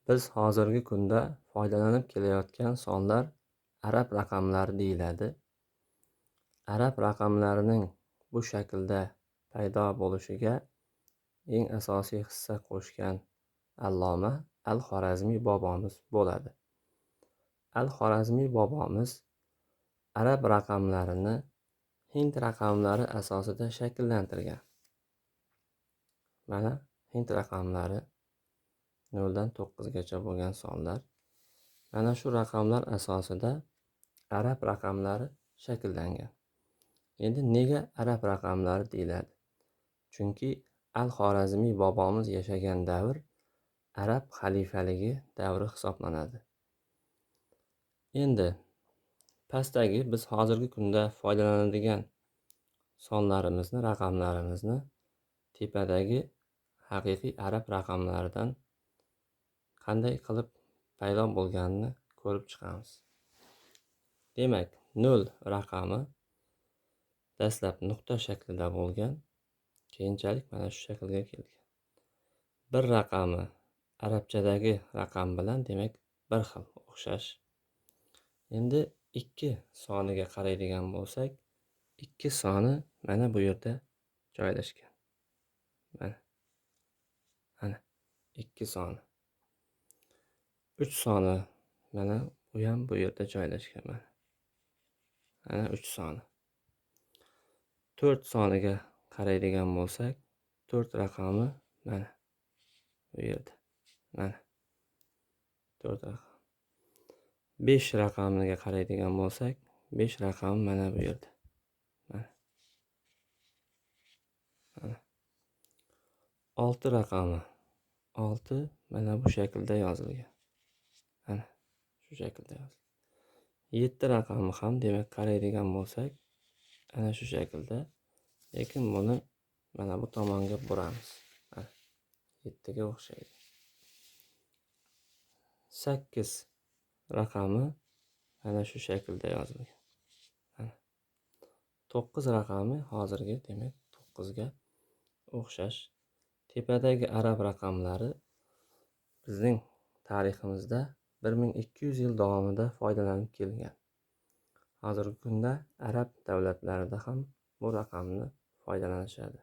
Biz hozirgi kunda foydalanib kelayotgan sonlar arab raqamlari deyiladi. Arab raqamlarining bu shaklda paydo bo'lishiga eng asosiy hissa qo'shgan alloma al-Xorazmiy bobomiz bo'ladi. Al-Xorazmiy bobomiz arab raqamlarini hind raqamlari asosida shakllantirgan. Mana hind raqamlari 0 dan 9 gacha bo'lgan sonlar. Mana shu raqamlar asosida arab raqamlari shakllangan. Endi nega arab raqamlari deyiladi? Chunki al-Xorazmiy bobomiz yashagan davr arab xalifaligi davri hisoblanadi. Endi pastdagi biz hozirgi kunda foydalanadigan sonlarimizni, raqamlarimizni tepadagi haqiqiy arab raqamlaridan qanday qilib paydo bo'lganini ko'rib chiqamiz. Demak, 0 raqami dastlab nuqta shaklida bo'lgan, keyinchalik mana shu shaklga kelgan. 1 raqami arabchadagi raqam bilan demak bir xil, o'xshash. Endi 2 soniga qaraydigan bo'lsak, 2 soni mana bu yerda joylashgan. Mana 2 soni. 3 soni mana bu ham bu yerda joylashgan. Mana 3 soni. 4 soniga qaraydigan bo'lsak, 4 raqami mana bu yerda. Mana 4 raqam. 5 raqamiga qaraydigan bo'lsak, 5 raqami mana bu yerda. Mana. 6 raqami. 6 mana bu shaklda yozilgan. Mana shu shaklda yozilgan. 7 raqami ham demak qaraydigan bo'lsak, ana shu shaklda, lekin buni mana bu tomonga buramiz. Mana 7 ga o'xshaydi. 8 raqami mana shu shaklda yozilgan. Mana 9 raqami hozirgi demak 9 ga o'xshash. Tepadagi arab raqamlari bizning tariximizda 1200 yil davomida foydalanib kelingan. Hozirgi kunda arab davlatlarida ham bu raqamni foydalanishadi.